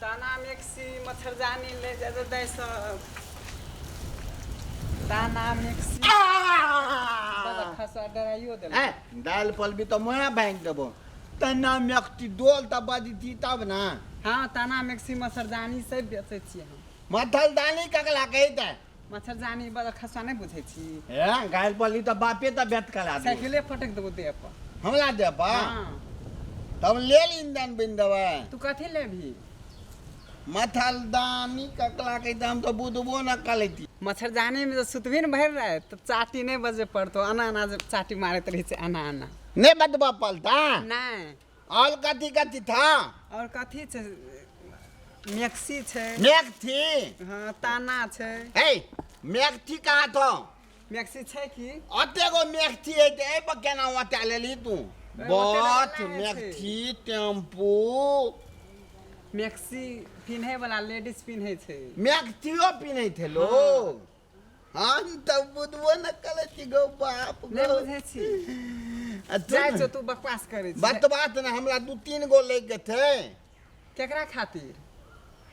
ताना मिक्सी मच्छरदानी ले जा तो दै सब ताना मिक्सी बड़ा खसा डराइयो दे दाल पल भी तो मोया बैंक देबो तना मिक्सी दोल त बाजी थी तब ना हाँ ताना मिक्सी मच्छरदानी सब बेचै छी हम मच्छरदानी ककला कहि त मच्छरदानी बड़ा खसा नहीं बुझै छी ए गाल पली त बापे त बेत कला दे साइकिले फटक देबो दे पर हमला दे पा हां तब ले इंधन बिन देबा तू कथि लेभी मच्छरदानी ककला कहि त हम तो बुझबो न कलेती मच्छरदानी में तो सुतभी न भर रहे तो चाटी नहीं बजे पड़तो आना आना चाटी मारत रही से आना आना ने बदबा पलता नहीं और कथी कथी था और कथी छे मिक्सी छे मेक्थी हाँ ताना छे ए मेक्थी कहाँ थो मिक्सी छे की अते गो मेक्थी है ते ए केना ओते लेली तू बस मेक्थी टेम्पू मिक्सी पिन्हे वाला लेडीज पिन्हे छे मेक्थियो पिन्हे थे लोग हम तब बुझबो न कले छी गो बाप नहीं बुझे छी जाय छो तू बकवास करे छी बात ना हमरा दू तीन गो ले के थे केकरा खातिर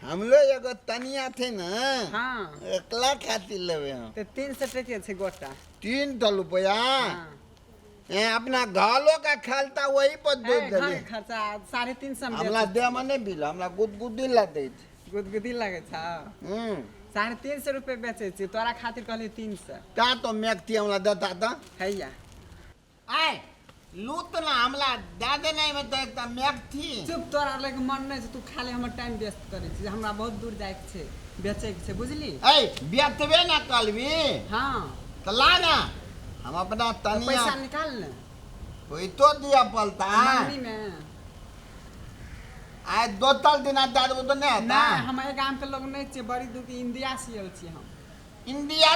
हम लोग एगो तनिया थे ना हाँ एकला खातिर लेवे हम ते 300 टके छे गोटा 300 रुपया हाँ ए अपना घालो का खालता वही पर दे घर दे खर्चा 350 में हमरा दे मने बिल हमरा गुदगुदी ला दे गुदगुदी लगे छा 350 रुपए बेचे छी तोरा खातिर कहली 300 ता तो मेक्थी हमरा देता था हैया आय लूट ना हमला दादे नहीं में तो एकदम मेक्थी चुप तोरा लगे मन नहीं छै तू खाली हमर टाइम वेस्ट करे छी हमरा बहुत दूर जाय के छै बेचे के छै बुझली ए बेचबे ना कलवी हां तो ला ना हम अपना तनिया पैसा निकाल ले कोई तो दिया पलता मम्मी में आय दो तल दिन दाद वो तो नहीं आता ना हमारे गांव के लोग नहीं छै बड़ी दूर के इंडिया से आयल छी हम इंडिया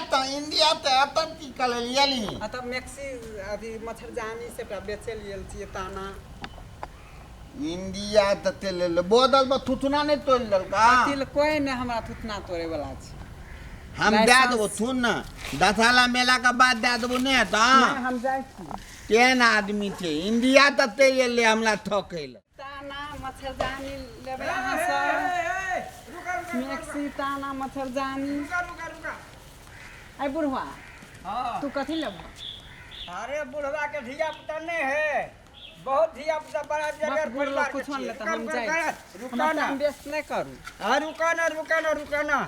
तो अतन की कल लियली तब मैक्सी अभी मच्छरदानी से बेचे लियल छी ताना इंडिया तो तेल बोतल में थुथुना नहीं तोड़ ललका तिल कोई ने हमरा थुथना तोड़े वाला छै हम दे देबो सुन ना दशहरा मेला के बाद दे देबो नहीं आता नहीं हम जाय छी केन आदमी थे इंडिया तो तेल ले हमला ठोकैल ताना मच्छरदानी लेबे अहाँ सब मैक्सी ताना मच्छरदानी आई बुढ़वा हाँ तू कथी लेबो अरे बुढ़वा के धिया पुता नहीं है बहुत धिया पुता बड़ा जगह परिवार के कुछ छियै। ले त हम जाय रुका ना टाइम वेस्ट नहीं करू हाँ रुका ना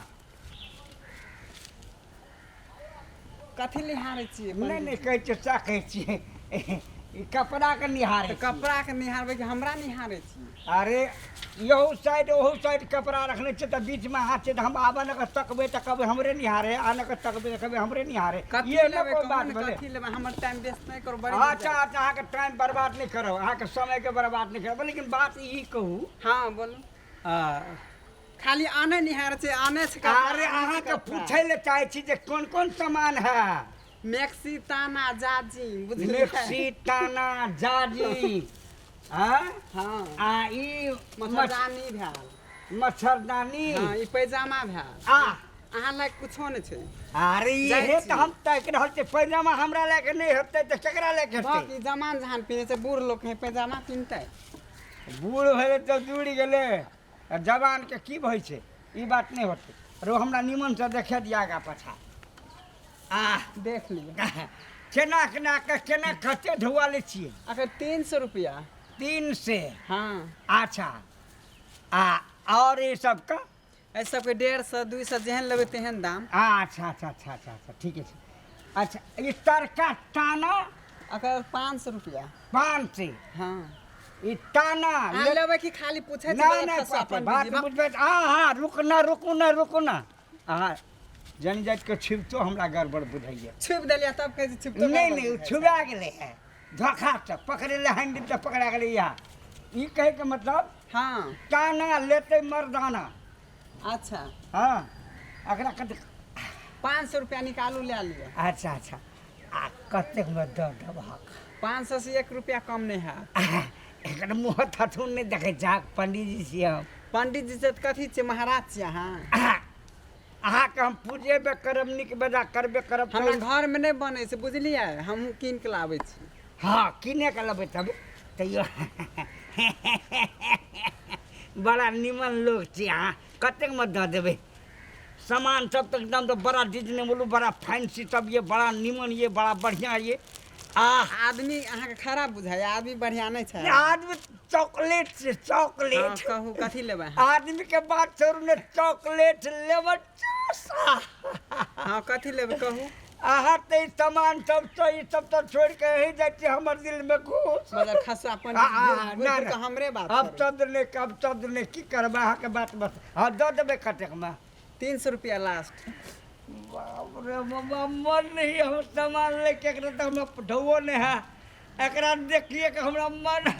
कथी निहारे छियै नहीं नहीं कहै छियै सा कहै छियै ई कपड़ा के निहारे तो छियै। कपड़ा के निहारबे कि हमरा निहारे छी अरे यहू साइड ओहू साइड कपड़ा रखने छै त बीच में हाथ छै त हम आबे न के तकबे त कहबे हमरे निहारे आने के तकबे त कहबे हमरे निहारे कथी ये न लेबे कोई बात भेलै कथी लेबे हमर टाइम वेस्ट नहीं करू बड़ी अच्छा अहाँ के टाइम बर्बाद नहीं करब अहाँ के समय के बर्बाद नहीं करब लेकिन बात ई कहू हां बोलू खाली आने निहारे छै आने से अरे अहाँ के पूछे ले चाहे छी जे कोन कोन सामान है मैक्सी ताना जाजी बुझलियै मिक्सी ताना जाजी हाँ हां आ ई मच्छरदानी भेल मच्छरदानी हां ई पैजामा भेल आ अहाँ लायक कुछो नहीं छै अरे जाइ ये छी। तो हम तक रहल छै पैजामा हमरा लेके नहीं हेतै त केकरा लेके हेतै बाकी जमान जहान पिने छै बूढ़ लोग के पैजामा पिनतै बूढ़ भेलै त जुड़ गेलै आ जवान के की भइ छै ई बात नहीं होतै रो हमरा निमन से देखे दिया गा पछा आ देख लियो केना केना खर्चे धुआ ले छियै अगर 300 रुपया 3 से हाँ अच्छा आ और ये सब का ऐ सब के 150 200 जेहन लेबे तेहन दाम अच्छा ठीक है अच्छा ये तरका ताना अगर 500 रुपया 5 से हाँ ये ताना अहाँ लेबे कि खाली पूछे नहीं बात बुझबे हाँ रुकू ना हाँ जन जात के छिपतो हमरा गड़बड़ बुझाइए छुप देलिया तब कहे छुप नहीं छुबा गेलै है धोखा से पकड़े ले हैंडल से पकड़ा गेलै यहाँ ई कहे के मतलब हाँ ताना लेते मर्दाना अच्छा हाँ अकरा कते 500 रुपया निकालू ले लिया अच्छा आ कतेक में दऽ देबहक 500 से 1 रुपया कम नहीं है एकर मुँह थथुन नहीं देखै छाक पंडित जी छी हम पंडित जी से कथी छै महाराज छी अहाँ अहाँके हम पूजेबे करब नीक बेजा करबे करब हमरा घर में नहीं बने से बुझलियै हम कीन के लाबै छी हाँ किने के लेबै तब तैयो बड़ा निमन लोग छी अहाँ कतेक में दऽ देबै सामान सब तो एकदम तो बड़ा डिजनेबल बड़ा फैंसी सब ये बड़ा निमन ये बड़ा बढ़िया ये आदमी अहाँके खराब बुझाइ आदमी बढ़िया नहीं छै आदमी चॉकलेट से हाँ, चॉकलेट कहू कथी लेबै आदमी के बात छोड़ू ने चॉकलेट लेबै हाँ कथी लेबै कहू अहाँ ते सामान सब तो ई सब तो छोड़ के ही जाइ छी हमर दिल में घुस बजर खसा अपन ना, हमरे बात अब शब्द ने की करबै अहाँ के बात बस हाँ दऽ देबै कतेक में 300 रुपया लास्ट बाप रे बाबा मन नहीं हम सामान लेके एकरा तो हमरा ढौओ नहीं है एकरा देखिए कि हमरा मन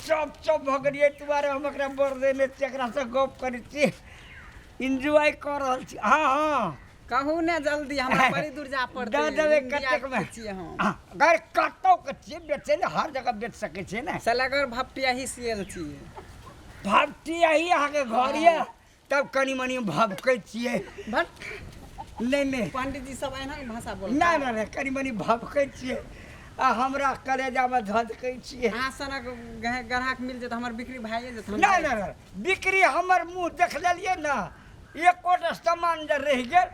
चप चप भ गेलिए तुम्हारे हम एकरा बोल देने छी एकरा से गप करै छी एंजॉय कर रहल छी हाँ हाँ कहू ने जल्दी हमरा बड़ी दूर जा पड़तै दऽ देबै कतेक में घर कतौ के छियै बेचै ले हर जगह बेच सकै छै ने सलागर भपटिया ही सियल छियै भपटी यही अहाँके घर ये तब कनी मनी भपकै छियै भट नहीं पंडित जी सब एना भाषा बोल नहीं कनी मनी भपकै छियै आ हमरा कलेजा में धधकै छियै अहाँ सनक ग्राहक मिल जेतै हमर बिक्री भए जेतै नहीं बिक्री हमर मुंह देख लेलियै ना एकोटा सामान जे रह गेल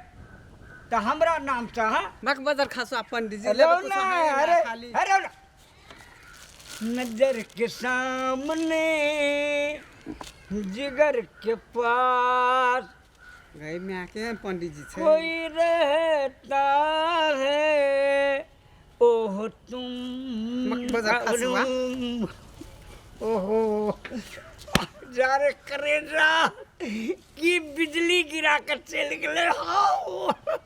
तो हमरा नाम से हाँ मक बजर खसवा पंडित जी लो लेबै ना तो अरे खाली अरे ना। नजर के सामने जिगर के पास गई में आके पंडित जी छै कोई रहता है ओह तुम मक बजर खसवा ओहो जा रे करेजा की बिजली गिरा कर चल गए हाँ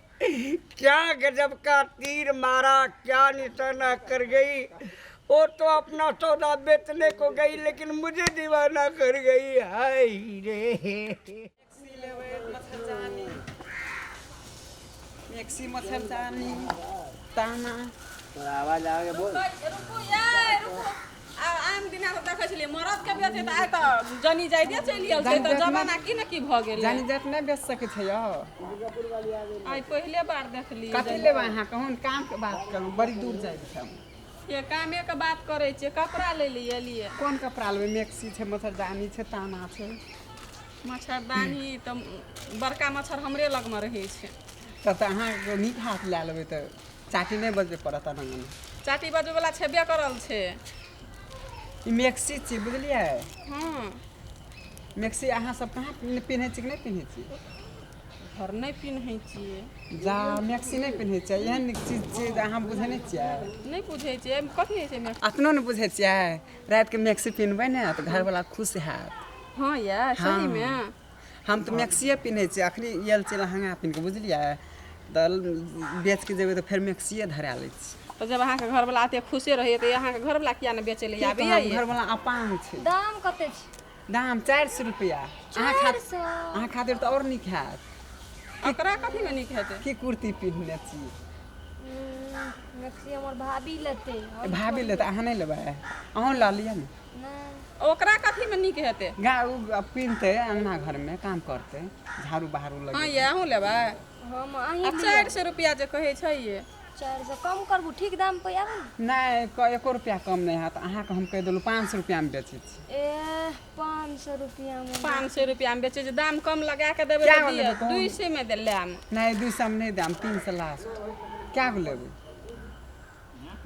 क्या गजब का तीर मारा क्या निशाना कर गई वो तो अपना सौदा बेचने को गई लेकिन मुझे दीवाना कर गई हाय रे मिक्सी मच्छरदानी ताना आवाज आ गया बोल आम दिना तो देखै छलियै मरद के बेचे त आइ त जनी जाइते चलि आयल छै त जमाना की न की भ गेलै जानी जात नहीं बेच सके छै यो आइ पहिले बार देखलियै कथी लेबै अहाँ कहूँ काम के बात करू बड़ी दूर जाए छै ये कामे के बात करै छियै कपड़ा ले लिए कोन कपड़ा लेबै मिक्सी छै मच्छरदानी छै ताना छै मच्छरदानी त बड़का मच्छर हमरे लग में रहै छै तब तऽ अहाँ नीक हाथ लए लेबै तऽ चाटी नहीं बजबे पड़त अनंगन चाटी बाजू वाला छेबे करल छै ई मिक्सी छी बुझलियै हाँ मिक्सी अहाँ सब कहाँ पिन्है छी कि नहीं पिन्है छी घर नहीं पिन्है छियै जा मिक्सी नहीं पिन्है छियै एहन चीज छै अहाँ बुझै नहीं छियै नहीं बुझै छियै कथी होइ छै अपनो नहीं बुझै छियै रात के मिक्सी पिन्हबै ने तऽ घरवाला खुश हैत हाँ यार सही में हम तऽ मिक्सिए पिन्है छियै अखनी आयल छियै लहंगा पिन्ह कऽ बुझलियै तऽ बेच के जेबै तऽ फेर मिक्सिए धरा लै छी तो जब अहाँ के घर वाला आते खुशे रहिए तो अहाँ के घर वाला किया ने बेचे ले आबे घरवाला अपांग छै दाम कते छै दाम 400 रुपया अहाँ खातिर तऽ और नीक हैत ओकरा कथी में नीक हेतै की कुर्ती पिन्हने छी मैक्सी हमर भाभी लेते भाभी ले तऽ अहाँ नहीं लेबै अहूँ लऽ लिअ ने ओकरा कथी में नीक हेतै पिन्हते अंगना घर में काम करते झाड़ू बहारू हाँ लगे ये अहूँ लेबै हम अहीं अब 400 रुपया जे कहै छै ये 400 कम करबू ठीक दाम पे आबू नहीं 1 रुपया कम नहीं हैत अहाँके हम कहि देलहुँ 500 रुपया में बेचै छी ए 500 रुपया में 500 रुपया में बेचे दाम कम लगा के देबै क्या तो लेबै कहू? 200 में दे लेम नहीं 200 में नहीं दाम 300 लास्ट क्या को लेबै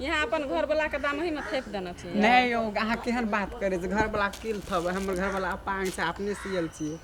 यहाँ अपन घर वाला के दाम ही में थेप देना चाहिए नहीं यौ अहाँ केहन बात करे छै घर वाला किल थब हमर घर वाला अपांग छै अपने सियल छियै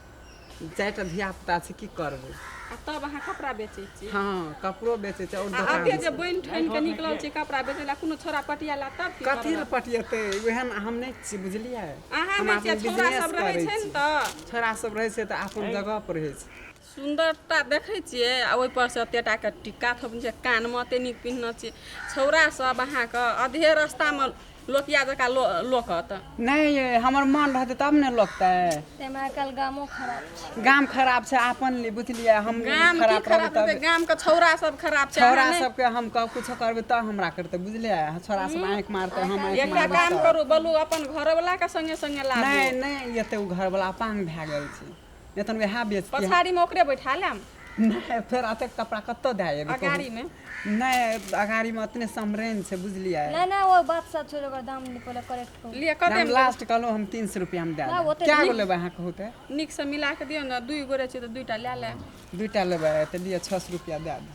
4टा धिया पुता छै की करबै आ तब अहाँ कपड़ा बेचै छी हाँ कपड़ो बेचै छै और आ अबे जे बनि ठनि के निकलल छै कपड़ा बेचै ला कोनो छोरा पटिया ला तब की कथी करबै? लए पटियेतै ओहन हम नहीं छी बुझलियै अहाँ हम में अपन छियै छोरा business सब रहै करै छै छी। ने तऽ छोरा सब रहै छै तऽ अपन जगह पर रहै छै सुंदरता देखै छियै आ ओहि पर से एतेटा के टिक्का थोपने छै कान में एते नीक पिन्हने छियै छौरा सब अहाँके अधे रास्ता में लोकिया जकाँ लोकत नहीं ये हमर मन रहतै तब ने लोकतै तेमे आइकाल गामो खराब छै गाम खराब छै अपन लिए बुझलियै हम गाम की खराब खराब रहबै हेतै तब गाम के छौरा सब खराब छै छौरा अहाँ नहि- सबके हम कुछो करबै तब हमरा करतै बुझलियै छौरा सब आँखि मारतै हम आँखि एकटा मारबै काम तब। करू बोलू अपन घरवाला के संगे संगे लाबू नहीं नहीं एते उ घर वाला अपांग भए गेल छै एतन वएह बेचती पछाड़ी में ओकरे बैठा लेम नहीं फिर अते कपड़ा कत्तो दे एबे अगाड़ी में नहीं अगाड़ी में उतने समरेन से बुझलिए नहीं नहीं वो बात सब छोड़ कर दाम पहले करेक्ट करो लिए कदे हम लास्ट कहलो हम 300 रुपया में दे ना, वो तो क्या नहीं। गो लेबे अहाँ कहते निक से मिला के दियो ना 2 गोरे छै त 2टा ले ले दुइटा लेबे त लिए 600 रुपया दे दे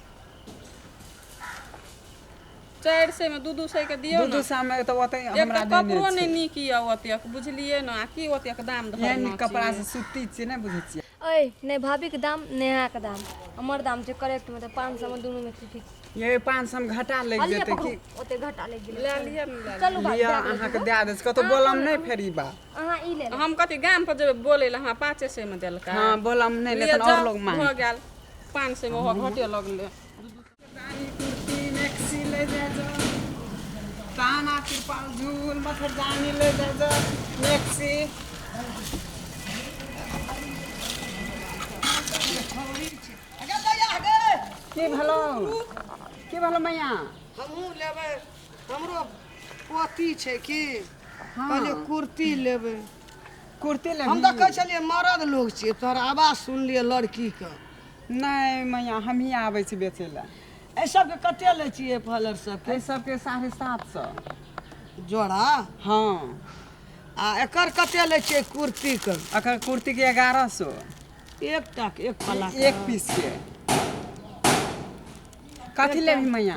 400 में 200 के दियो दू ना सामे तो ओते एक हमरा तऽ देने कपड़ो छै नहीं नीक ये ओतेक बुझलिए ना आ की ओतेक दाम ये धरना कपड़ा से सूती छै नहीं बुझै छियै ओए नहीं भाभी के दाम नेहा के दाम हमर दाम छै करेक्ट मतलब 500 में दोनों में फिक्स ये 500 में घाटा लग अलिए जेते पकड़ू कि ओते घटा ले गेल ले लिए ना चलू बात लिया अहाँ के दे दे कतो बोलम नहीं फेर ई बात अहाँ ई ले ले हम कथी गाम पर जेबै बोले ला हमरा 500 में देलका हां बोलम नहीं लिए लेकिन और जा, लोग मांग हो गेल 500 में हो घटे लगले रानी कुर्ती मैक्सी ले जा ताना कृपाल झूल मच्छरदानी ले जा मैक्सी की भलो मैया हमहूँ लेबै हमरो पोती छै कि हाँ। कहलिए कुर्ती लेबै कुर्ती ले हम देखै छलिए मर्द लोग छियै तोहर आवाज सुनलिए लड़कीके नहीं मैया हम ही आबै छी बेचे ला एहि सबके कते लै छियै फलर सबके ये सबके 750 जोड़ा हाँ आ एकर कते लै छियै कुर्तीके अकर कुर्ती के 1100 एकटा के एक पला एक पीस के कथी लेबी मैया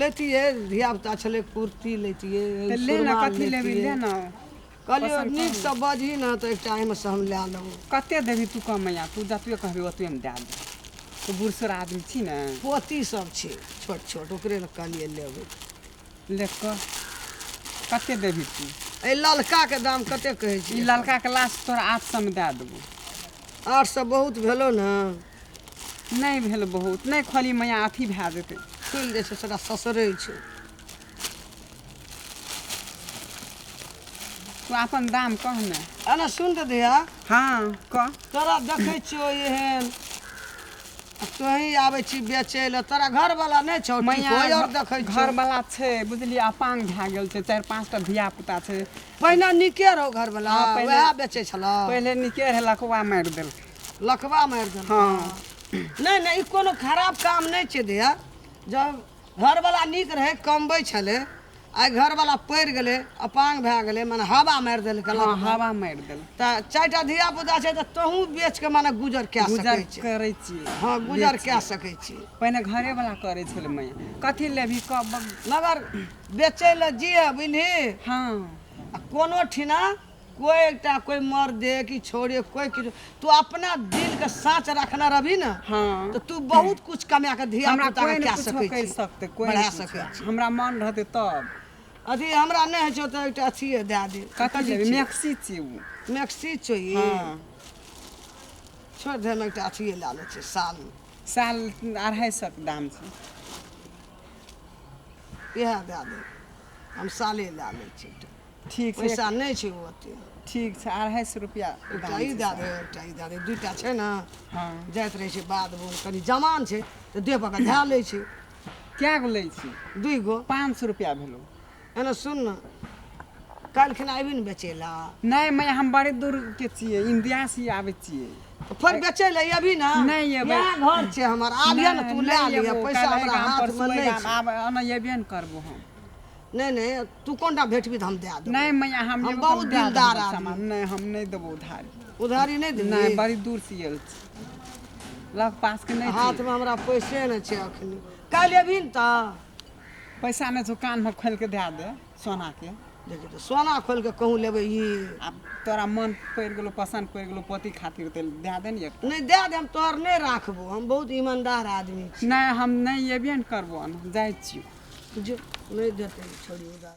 लेतिए धियापुता छलै कुर्ती लेतिए तो ले ना कथी लेबी ले ना कहलिए पसन्द नीक से बजही ना तो एकटा एहिमे से हम लए लेबै कते देबी तू कम मैया तू जतबे कहबी ओतबे में दे दे तू बूढ़ आदमी छी ना पोती सब छै छोट छोट ओकरे ले कहलिए लेबै ले क कते देबी तू एहि ललका के दाम कते कहै ई छी ललका के लास्ट तोरा 800 में दे देबो 800 बहुत भेलो ने नहीं भेल बहुत नहीं खाली मैया अथी भए जेतै खुलि जाइ छै सेटा ससरै छै तू अपन दाम कह ने एना सुन दे दिया हाँ कह तोरा देखै छियो एहन आ तोही आबै छी बेचै लए तोरा घर वाला नहि छौ मैया कोई और देखै घर छियो वाला छै बुझलिए अपांग भए गेल छै 4-5 टा धिया पुता छै पहिने नीके रहौ घर वाला हाँ, पहिले- वएह बेचै छला पहिले निके रहै लखवा मारि देलकै लखवा मारि देल हाँ नहीं नहीं ई कोनो खराब काम नहीं छै दिया जब घर वाला नीक रहे कमबै छले आइ घर वाला पड़ि गेलै अपांग भए गेलै माने हवा मारि देलकै हाँ हवा मारि देल तऽ 4टा धिया पुता छै तऽ तोहूँ बेच के माने गुजर कए गुजर सकै छै करै छियै हाँ गुजर कए सकै छी पहिने घरे वाला करै छलै मैया कथी लेबही कब मगर बेचै लए जिए बुझली हाँ आ कोनो ठिना कोई एकटा कोई मर्दे कि छोड़े कोई किछु तू अपना दिल के साँच रखना रही ना हाँ तो तू बहुत कुछ कमा के धिया हमरा पुता कोई के नहीं कए कुछो सकै करि छी सकतै कोई बढ़ा नहीं सकै कुछो। हमरा मन रहतै तब अथी हमरा नहीं है तो एकटा अथिए दे दे कथी लेबही छी? मैक्सी छियै उ मैक्सी चाहिए हाँ छोड़ दे हम एकटा अथिए ला लै छी साल साल 250 के दाम छै इएह दे दे हम साले ला लै छी एकटा। ठीक छै पैसा नहीं छै ओते ठीक छै 250 रुपया एकटा दाम ई छै दे दे एकटा ई दे दे दूटा छै ना हाँ जाइत रहै छै बाद बोल कनी जवान छै तऽ देह पर के धए लै छै क्या गो लै छी 2 गो 500 रुपया भेलो एना सुन ना काल्हि खना अयबी ने बेचै ला नहीं मैं हम बड़े दूर के छियै इंडिया से आबै छियै तो फिर बेचै ला अभी ना नहीं अयबै। यहाँ घर छै हमर आबिया ना तू ले लिया पैसा हमरा हाथ में नहीं छै आब अना येबे न करबो हम नहीं नहीं तू कोनटा भेटबी तऽ हम दे देबौ नहीं मैं हम हम जेबो बहुत हम दे दिलदार देबो आदमी। सामान। नहीं हम नहीं देबो उधार उधारी नहीं देबी नहीं बड़ी दूर से आयल छी लग पास के नहीं हाथ छी। में हमरा पैसे नहीं छै अखनी काल्हि अभी ने तऽ पैसा नहीं छो कान में खोल के दे दे सोना के देखिए तो सोना खोल के कहूँ लेबै ई अब तोरा मन पड़ गेलो पसंद पड़ गेलो पति खातिर ते दे दे ने एक नहीं दे दे हम तोहर नहीं राखबो हम बहुत ईमानदार आदमी छी नहीं हम नहीं येबे न करबो न जाय छी जो नहीं देते छोड़ी उधार